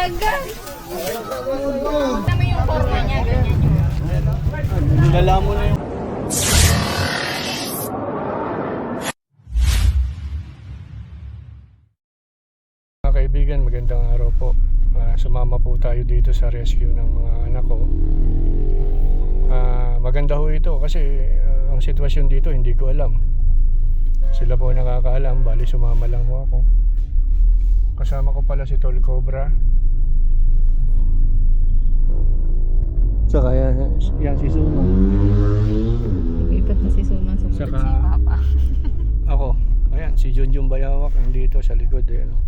Agad! Tama yung forma niya, ganyan yun. Nilala mo na yung... Mga kaibigan, magandang araw po. Sumama po tayo dito sa rescue ng mga anak ko. Maganda ho ito kasi ang sitwasyon dito hindi ko alam. Sila po nakakaalam, bali sumama lang ho ako. Kasama ko pala si Tol Cobra. Saka yan si Suma. Ikot na si Suma, sumunod Saka, si Papa. Ako, ayan, si Junjun Bayawak nandito sa likod no?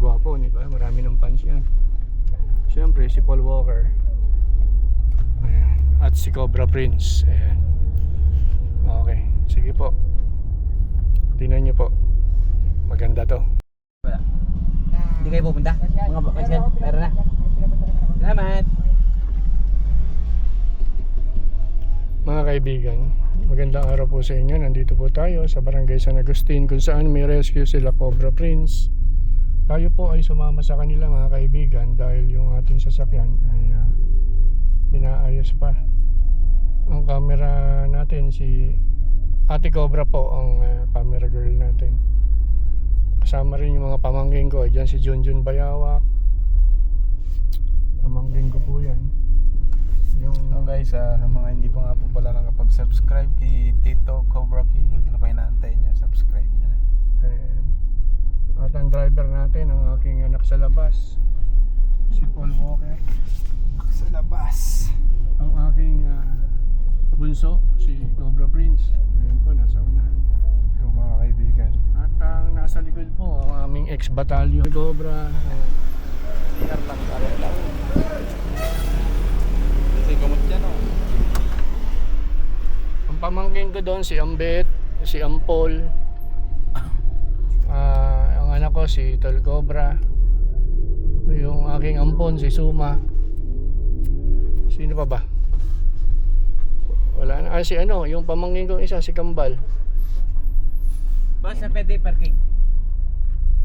Gwapo, di ba? Marami ng fans yan. Siyempre, si Paul Walker. Ayan. At si Cobra Prince. Ayan. Okay, sige po. Tingnan nyo po. Maganda to. Hindi kayo pupunta? Mga bakasyon, tara na. Salamat. Mga kaibigan, magandang araw po sa inyo. Nandito po tayo sa Barangay San Agustin kung saan may rescue sila Cobra Prince. Tayo po ay sumama sa kanila mga kaibigan dahil yung ating sasakyan ay inaayos pa. Ang camera natin si Ate Cobra po ang camera girl natin. Kasama rin yung mga pamangkin ko. Diyan si Junjun Bayawak. Pamangkin ko po yan. Yung Guys, sa mga hindi pa nga po pala nakapag-subscribe kay Tito Cobra King, ano pa inaantay niya? Subscribe niya na. At ang driver natin, ang aking anak sa labas, si Paul Walker. Sa labas. Ang aking bunso, si Cobra Prince. Ayun po, nasa unahan. Ito mga kaibigan. At ang nasa likod po, ang aming ex-batalyon Cobra. Ingat lang, kaya lang. Kasi gamot yan o. Ang pamangkin ko doon, si Ambet, si Ampol. Ang anak ko, si Tol Cobra. Yung aking ampon, si Suma. Sino pa ba? Wala na. Si ano, yung pamangkin ko isa, si Kambal. Boss, sa pwede parking?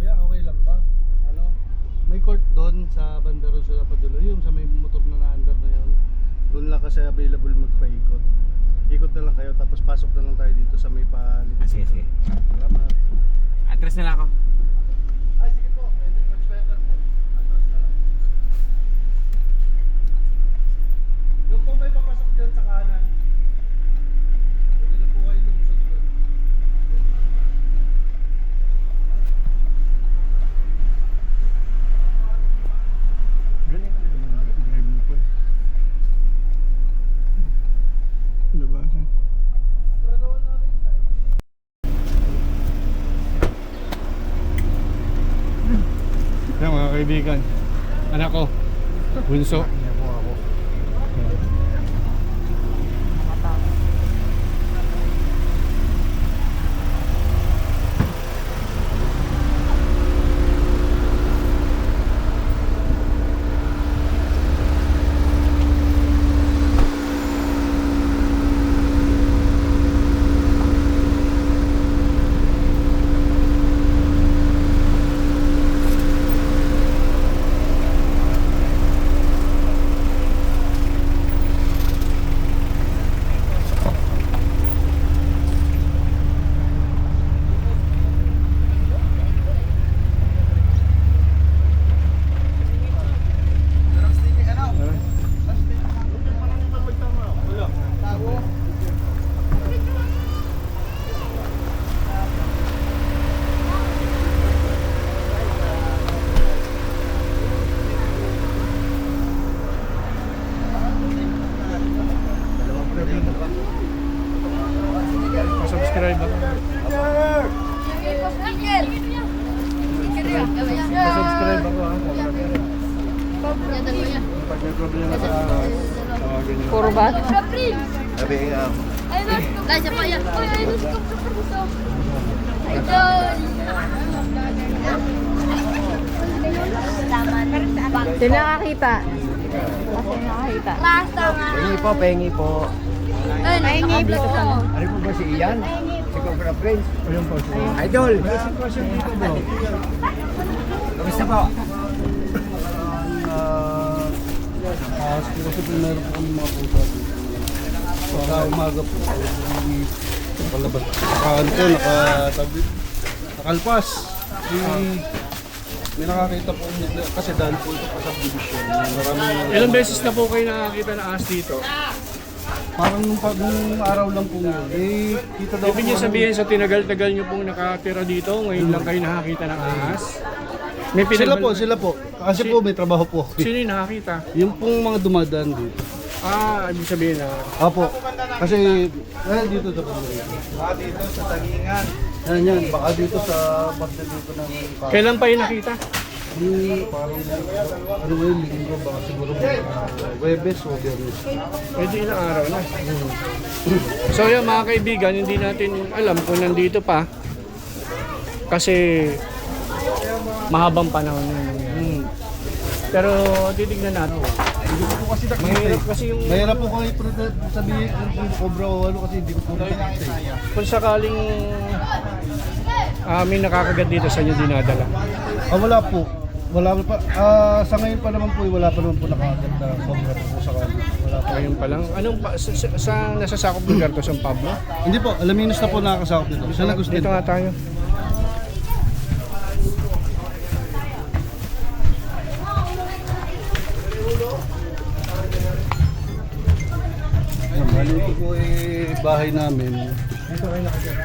Kuya, okay lang ba? Ano? May court doon sa Bandaro sa Padulo, yung sa may motor na na-under na yun. Doon lang kasi available magpaikot. Ikot na lang kayo tapos pasok na lang tayo dito sa may paligid. Sige, sige. Salamat. Atras na lang ako. Ay, sige po. Pwede much better po. Atras na lang. Yung po may papasok dyan sa kanan. Pwede na po kayo lumusot doon. Galing ka naman drive mo po. Labasan. Yan mga kaibigan, anak ko, bunso. Yan po ako. Pa-subscribe ako. Pa-subscribe ako ha. Pag may problema sa tawagin nyo. Puro ba? Sabi nga. Sino nakakita? Kasi nakakita. Pengi po, pengi po. Ay, hindi po. Ano po ba si Ian? Si Cobra Prince? Ayun po. Idol! May sitwasyon dito bro. Kamusta po? Kasi po meron po kami mga pusa dito. Sa umaga po, nakalabas. Nakalpas. May nakakita po kasi dahil po ito pa subdivision. Ilang beses na po kayo nakakita na ahas dito? Parang nung araw lang po yun. Kita daw Ibig niyo sabihin sa tinagal-tagal niyo pong nakatira dito, ngayon lang kayo nakakita ng ahas? May Sila po. Kasi po may trabaho po. Sino yung nakakita? Yung pong mga dumadaan dito. Ibig sabihin na Apo. Kasi dito sa pamilya. Dito sa Tagingan. Yan. Baka dito sa parte dito ng kailan pa yung nakita? parang ano ba yung linggo. Baka siguro Webes o Biyernes. Pwede ilang araw na. So yan mga kaibigan, hindi natin alam kung nandito pa. Kasi mahabang panahon na yun. Pero titignan natin. Mahirap kasi yung Mahirap po kayo sabihin kung cobra o ano kasi hindi ko po nakikita. kung sakaling may nakakagat dito sa inyo dinadala. Wala po. Wala pa. Sa ngayon pa naman po, wala pa naman po nakakagat na cobra po sa kanila. Wala pa. Ngayon pa lang. Anong sa nasasakop lugar to, San Pablo? Hindi po, Alaminos na po nakakasakop nito. Sa Lagos din. Dito nga tayo. Bali ito po bahay namin.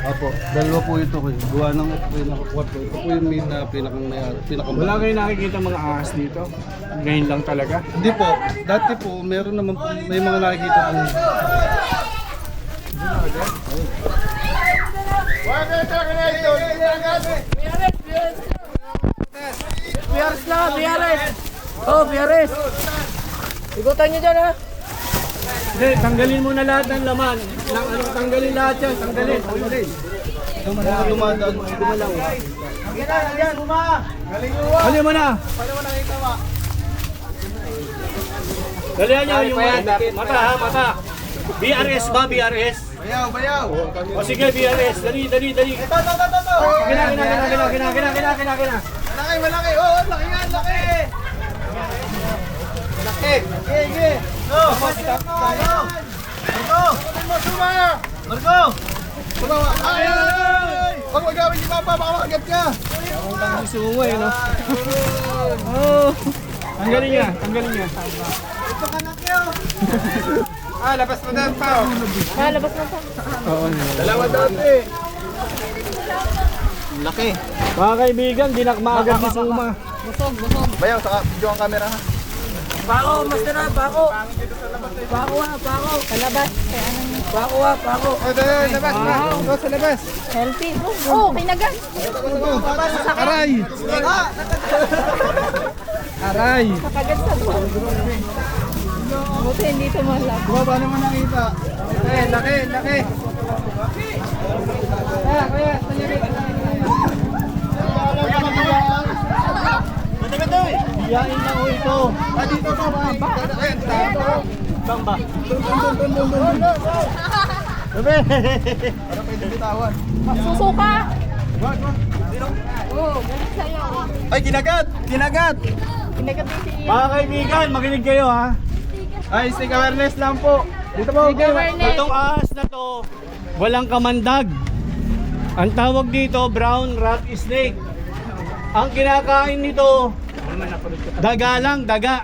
Apo, dalawa po ito ko. Gawa ng pinaka-kwarto. Ito po yung main na pinakang Wala kayo nakikita mga ahas dito? Ngayon lang talaga? Hindi po. Dati po, meron naman po, may mga nakikita po. Biares lang, biares. Oh, biares. Ikutan niyo dyan ha. Hindi, tanggalin mo na lahat ng laman. Tanggalin lahat yan, tanggalin. Yung mga dumadaan, dumalaw. Hali mo na. Dalihan niyo yung mata ha, mata. BRS ba, BRS? Bayaw! O sige, BRS. Dali. Ito! Kina. Malaki! Oo, laki nga, laki! Laki! Sige! Go! Marco! Ay! Huwag magawin si Papa, baka makagat ka! Sumo eh, no? Oh. Tanggalin niya. Ito ka na kayo! Labas mo na pa! Labas na pa. Oo. Dalawa dati! Laki! Mga kaibigan, dinakmaagad ni Suma. Busog. Bayaw, saka video ang camera ha! Bako, master ha, bako. Bako. Kalabas. Bako. Labas na! Go sa labas! Healthy. Oh, kinagat. Aray! Aray! Nakagat sa buwan. Buti hindi tumalab. Paano mo nakita? Laki! Kuya, Iyain na ho ito. dito pa ba? Saan ba? Para pwede bitawan. Susuka. Oh, galit sa'yo. Ay, kinagat! Kinagat din si Ian. Mga kaibigan, makinig kayo ha. Ay, stick awareness lang po. Dito po. Stick awareness. Itong ahas na to, walang kamandag. Ang tawag dito, brown rat snake. Ang kinakain nito, daga lang, daga.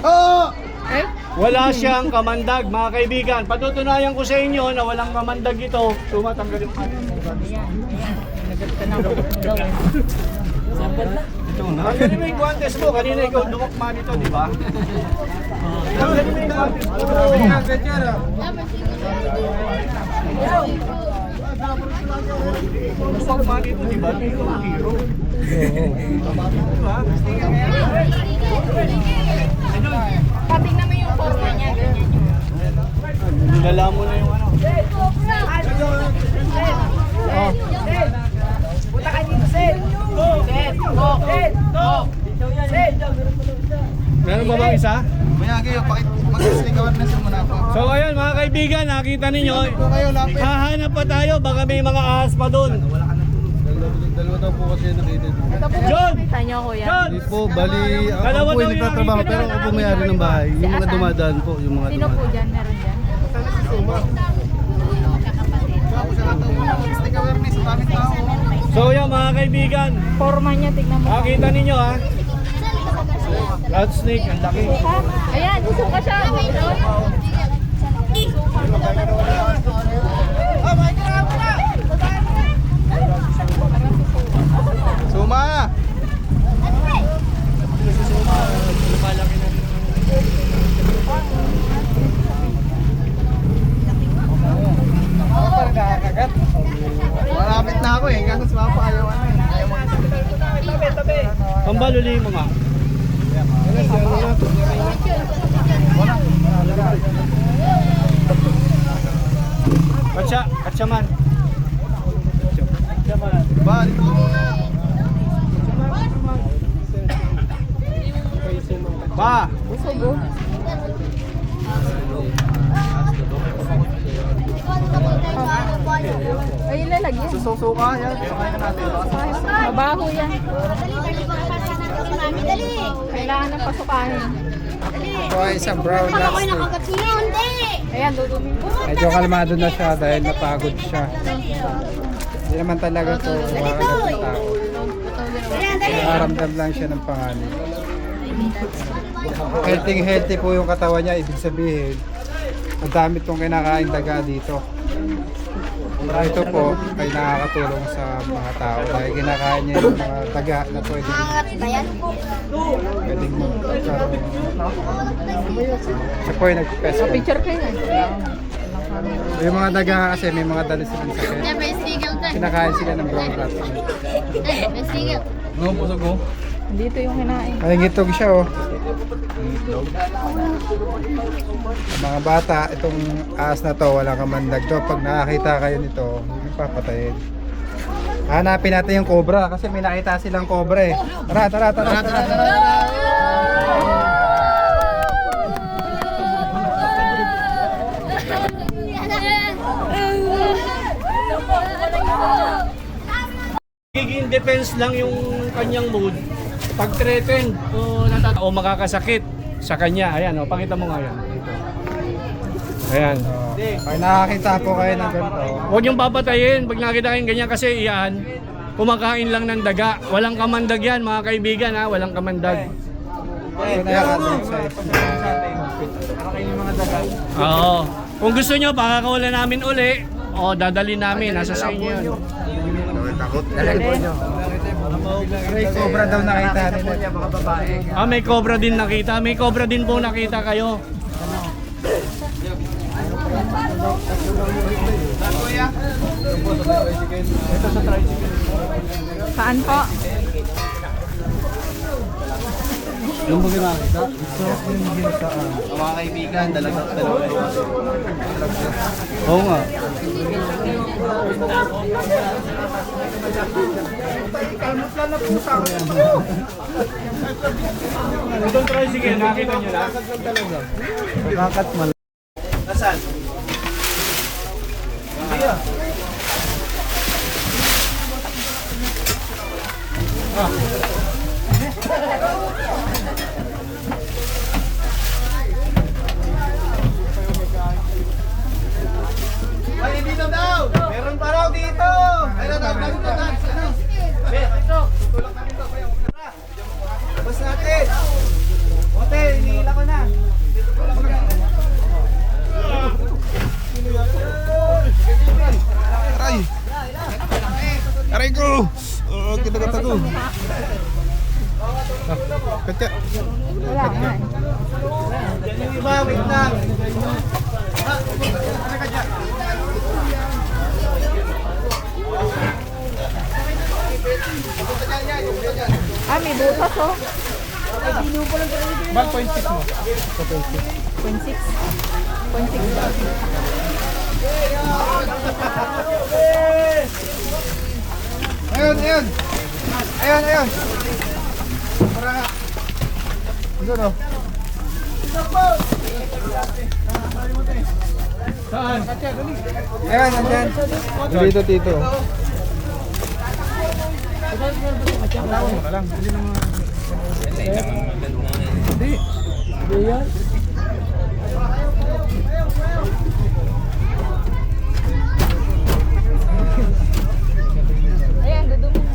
Oh! Eh? Wala siyang kamandag, mga kaibigan. Patutunayan ko sa inyo na walang kamandag ito. Tumatanggalin pa. Kinagat ka na daw eh. Sample na. Tanggalin mo yung guantes mo. Kanina ikaw dumukma nito, di ba? Tanggalin mo yung guantes mo. Dumukma nito, di ba? Ito ang hero. Patingnan mo yung forma niya. Ganyan yun. Dinala mo na yung ano. Oh. Punta ka dito, Sen. Sen. Meron ba bang isa? Mayagi, mag-stick awareness muna po. So ayun mga kaibigan, nakita ninyo, Ito kayo, lapit. hahanap pa tayo, baka may mga ahas pa doon. Dalawa daw po kasi nakita dito. Ito po nakita niyo, kuya. Hindi po, bali, ako po yung nagtatrabaho pero ako po may-ari ng bahay. Yung mga dumadaan po, yung mga Sino po dumadaan. dyan? Meron dyan? So yan mga kaibigan, Forma niya, tignan mo. makita ninyo ha. Cloud snake, ang laki. Ha? Ayan, susuka siya. Suma! Malapit na ako eh, hanggang sa mapa ayaw ano eh. Ayaw mo. Pambaluli mo nga. Katsa man. Ba, dito. Ba! Busog oh. Ay, ilalagyan. Susuka yan. Sukain na natin. Mabaho yan. Dali! Kailangan ng pasukahin. Ito ay isang brown Ako lobster. nakakatsino, hindi! Ayan, dudumi. Medyo kalmado na siya dahil napagod siya. Hindi naman talaga ito makakagat ng tao. Nakaramdam lang siya ng panganib. Healthy po yung katawan niya, ibig sabihin ang dami itong kinakain daga dito. Ito po ay nakakatulong sa mga tao dahil kinakain niya yung mga daga na pwedeng Ba yan? magkaroon. Siya po yung nag-pest. Picture kayo na. Yung mga daga kasi may mga dali silang sakit. May sigil dun. Kinakain sila ng brown rat. May sigil. No, busog ko. Dito yung hinain. Ay, gitog siya oh. Mga bata, itong ahas na to, walang kamandag to. Pag nakakita kayo nito, hindi papatayin. Hanapin natin yung cobra kasi may nakita silang cobra eh. Tara, tara, tara, tara, tara. Giging defense lang yung kanyang mood. Pag threatened o makakasakit sa kanya. Ayan, pakita mo nga yan. Dito. Ayan. Pag nakakita po kayo ng ganito, Huwag niyong papatayin pag nakita kayong ganyan kasi iyan, kumakain lang ng daga. Walang kamandag yan mga kaibigan ha, walang kamandag. ito na yung adult size. Oo. Kung gusto nyo, pakakawalan namin uli, o dadalhin namin, nasa sa inyo yun. May cobra daw nakita nila. Ah, may cobra din nakita. May cobra din po nakita kayo. Saan po? Yung mga nakita? Mga kaibigan, dalawa. Oo nga. Itong tricycle, nakita nyo na? Nakakat mal. Nasaan? Ay, dito daw! Meron pa raw dito! Meron daw, dito daw! Tulak natin to, kaya huwag na. Labas natin! Ote, hinihila ko na! Aray! Aray ko! Kinagata ko! Katya! Wala nga eh. Yung iba, wait lang! Ah, may butas oh. Bal, 0.6 mo. 0.6. 0.6. Ayun, ayun! Ayun, ayun! Para nga! Doon o. Saan? Ayun, nandyan. Dito, dito. Tawag mo na lang. Hindi naman. Hindi yan. Ayan, dudumi na.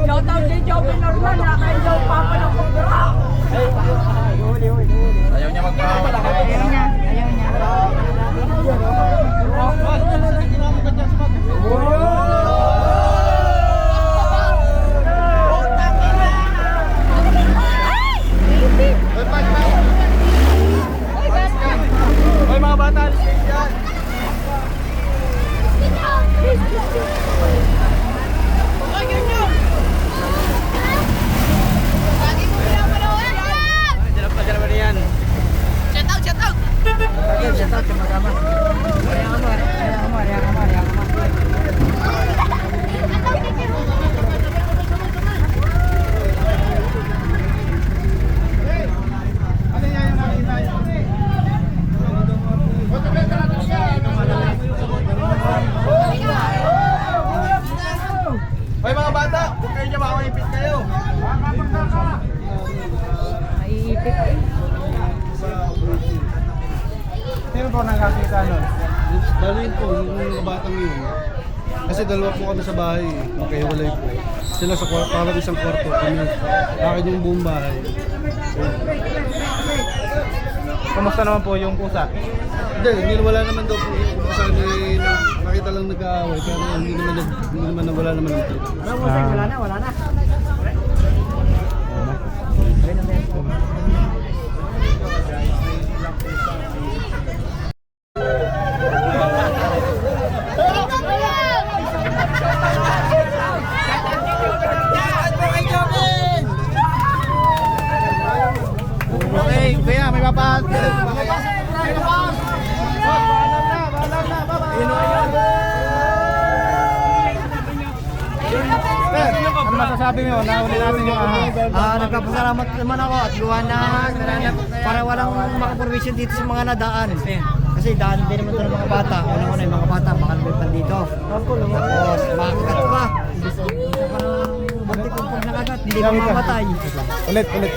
Shoutout kay Joey Norman, nakain daw papa ng pagkara. Ayaw niya magpahawak. Ayaw niya. Hoy mga bata, alis kayo dyan. Shoutout kay Magama. Ariang Amar. Hoy mga bata, kung kayo niya makaipit kayo. Maiipit eh. Sino po nakakita nun? Bali po, yung mga batang yun. Kasi dalawa po kami sa bahay, magkahiwalay po. Sila sa kwarto, parang isang kwarto, kami akin yung buong bahay. Kumusta naman po yung pusa? Hindi, wala naman daw po. Kasi nakita lang nag-aaway, pero hindi naman wala naman ito. Wala na. Okay, kuya, may papahat. Ano masasabi mo? Nahuli natin yung ahas. Nagpapasalamat naman ako at gawa na para walang makaprovision dito sa mga nadaan. Kasi daan din naman ito ng mga bata. Una-una yung mga bata, baka lumipad dito. Tapos makakagat ka. Buntik kong pag nakagat, hindi ka mamatay. Ulit. Ulit,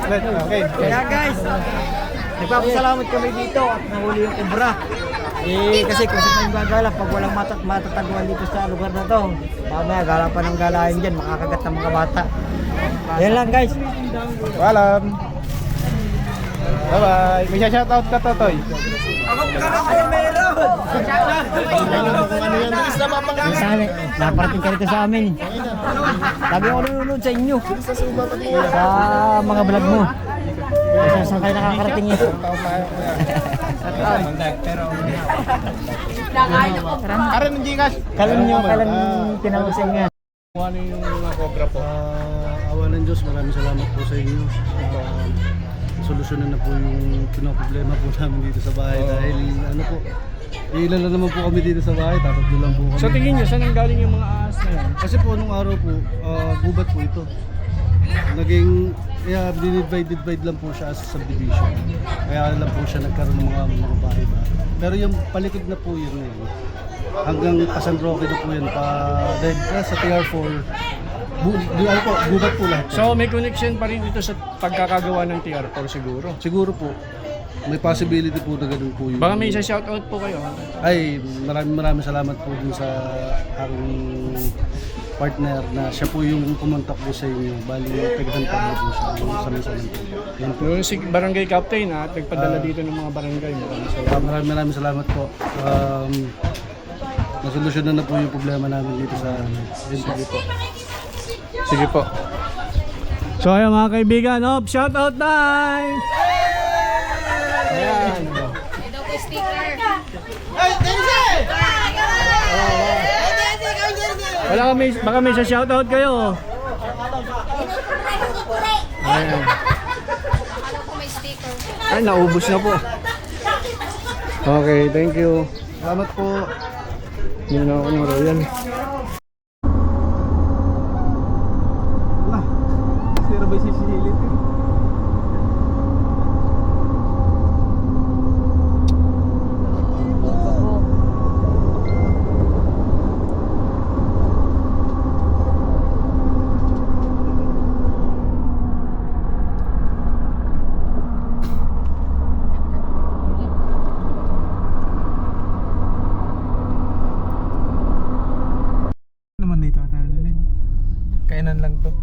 okay. Kaya guys, nagpapasalamat kami dito at nahuli yung kubra. Kasi kung sa tayong gagala, pag walang matataguan dito sa lugar na to, mamaya gala pa ng galayan dyan, makakagat ng mga bata. Yan lang guys. Walam. Bye-bye. May shoutout ka, Totoy. Sana, naparating ka rito sa amin. Lagi ako nanonood sa inyo. Sa mga vlog mo. Saan kayo nakakarating yun? Karan ng Gcash. Kailan tinawasing nga? Ano yung mga cobra po? Awa ng Diyos, maraming salamat po sa inyo. Solusyonan na po yung pinoproblema po namin dito sa bahay dahil ano po, ilan lang naman po kami dito sa bahay, tatlo lang po kami. Sa tingin nyo, saan ang galing yung mga ahas na yan? Kasi po nung araw po, gubat po ito. Naging, kaya dinivide lang po siya as subdivision. Kaya lang po siya nagkaroon ng mga bahay ba. Pero yung palikod na po yun ngayon, hanggang San Roque na po yan, dahil sa TR4, gubat po lahat. So may connection pa rin dito sa pagkakagawa ng TR4 siguro. Siguro po, may possibility po na ganun po yun. Baka may isa shoutout po kayo. Ay, maraming salamat po dun sa aking partner na siya po yung kumontak po sa inyo. Bali, taga-Pablo po siya. Sa Minsan. Yan po. Yung si barangay captain at nagpadala dito ng mga barangay. Maraming salamat po. Nasolusyonan na po yung problema namin dito sa NTV po. Sige po. So ayan mga kaibigan, shout out time! Ayan. Ito po sticker. Wala kami, baka may shout out kayo. Ayan. Akala ko may sticker. Ay, naubos na po. Okay, thank you. Salamat po. Hindi na ako ng Royal. Sira ba si Silit? Naman dito tatalin. Kainan lang to.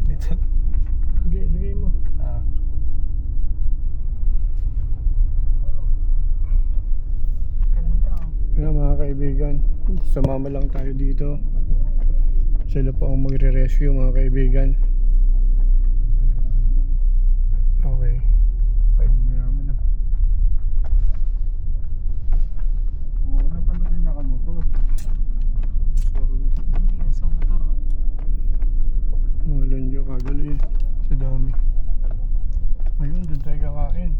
Dito. Lagay mo. Ayan mga kaibigan, sumama lang tayo dito. Sila po ang magre-rescue mga kaibigan. Okay. Mayaman na. Una pa na din nakamotor. Walang nyo kagalo eh. Sa dami. Ayun, doon tayo kakain.